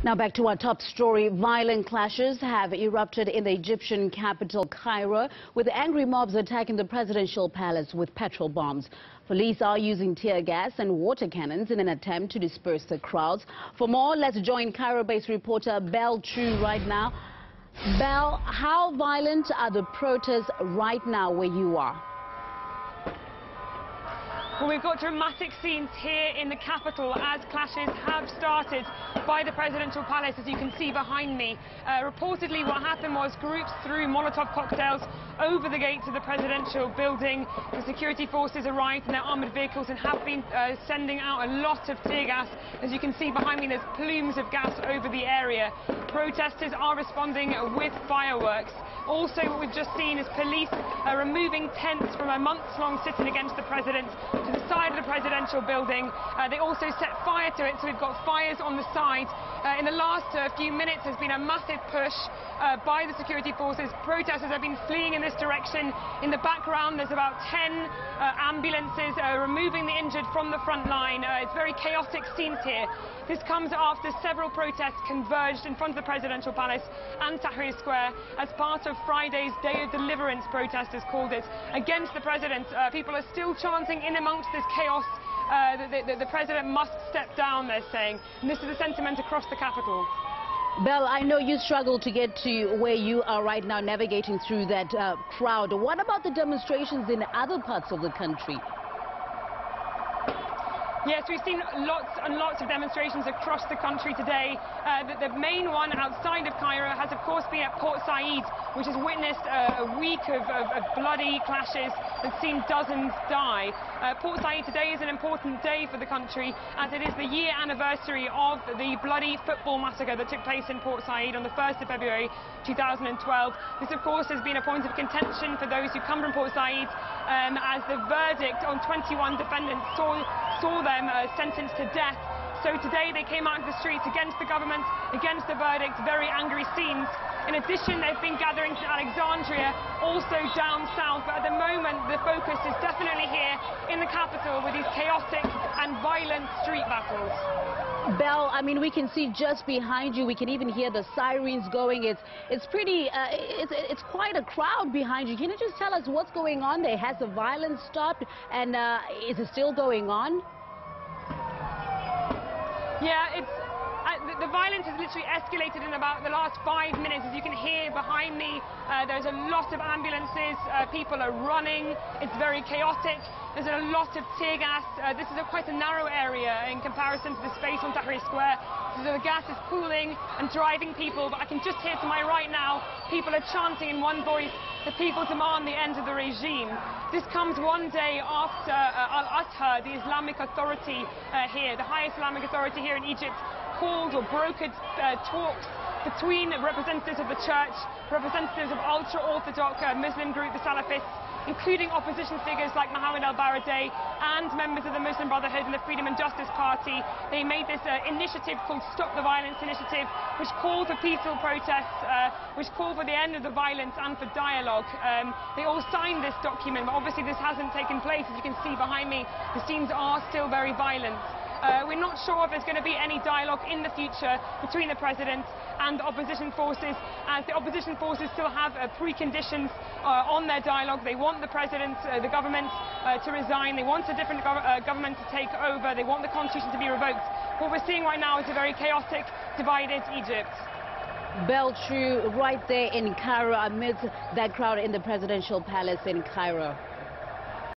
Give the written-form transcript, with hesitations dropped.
Now back to our top story. Violent clashes have erupted in the Egyptian capital, Cairo, with angry mobs attacking the presidential palace with petrol bombs. Police are using tear gas and water cannons in an attempt to disperse the crowds. For more, let's join Cairo-based reporter Belle Chu right now. Belle, how violent are the protests right now where you are? Well, we've got dramatic scenes here in the capital as clashes have started by the presidential palace, as you can see behind me. Reportedly, what happened was groups threw Molotov cocktails over the gates of the presidential building. The security forces arrived in their armoured vehicles and have been sending out a lot of tear gas. As you can see behind me, there's plumes of gas over the area. Protesters are responding with fireworks. Also, what we've just seen is police removing tents from a months-long sit-in against the president to the side of the presidential building. They also set fire to it, so we've got fires on the side. In the last few minutes, there's been a massive push by the security forces. Protesters have been fleeing in this direction. In the background, there's about 10 ambulances removing the injured from the front line. It's very chaotic scenes here. This comes after several protests converged in front of the presidential palace and Tahrir Square as part of Friday's Day of Deliverance, protesters called it, against the president. People are still chanting in amongst this chaos. The president must step down, they're saying. And this is the sentiment across the capital. Belle, I know you struggle to get to where you are right now, navigating through that crowd. What about the demonstrations in other parts of the country? Yes, we've seen lots and lots of demonstrations across the country today. The main one outside of Cairo has, of course, been at Port Said, which has witnessed a week of bloody clashes and seen dozens die. Port Said today is an important day for the country, as it is the year anniversary of the bloody football massacre that took place in Port Said on the 1st of February 2012. This, of course, has been a point of contention for those who come from Port Said, as the verdict on 21 defendants saw them sentenced to death. So today they came out into the streets against the government, against the verdict, very angry scenes. In addition, they've been gathering to Alexandria, also down south, but at the moment the focus is definitely here in the capital with these chaotic and violent street battles. Belle, I mean, we can see just behind you, we can even hear the sirens going. It's pretty, it's quite a crowd behind you. Can you just tell us what's going on there? Has the violence stopped, and is it still going on? Yeah, the violence has literally escalated in about the last 5 minutes. As you can hear behind me, there's a lot of ambulances, people are running, it's very chaotic. There's a lot of tear gas. This is quite a narrow area in comparison to the space on Tahrir Square. So the gas is cooling and driving people, but I can just hear to my right now, people are chanting in one voice, the people demand the end of the regime. This comes one day after Al-Azhar, the Islamic authority here, the highest Islamic authority here in Egypt, called or brokered talks between representatives of the church, representatives of ultra-Orthodox Muslim group, the Salafists, including opposition figures like Mohammed al-Baradei and members of the Muslim Brotherhood and the Freedom and Justice Party. They made this initiative called Stop the Violence Initiative, which called for peaceful protests, which called for the end of the violence and for dialogue. They all signed this document, but obviously this hasn't taken place. As you can see behind me, the scenes are still very violent. We're not sure if there's going to be any dialogue in the future between the president and the opposition forces, as the opposition forces still have preconditions on their dialogue. They want the president, the government to resign. They want a different government to take over. They want the constitution to be revoked. What we're seeing right now is a very chaotic, divided Egypt. Belle Chu, right there in Cairo, amidst that crowd in the presidential palace in Cairo.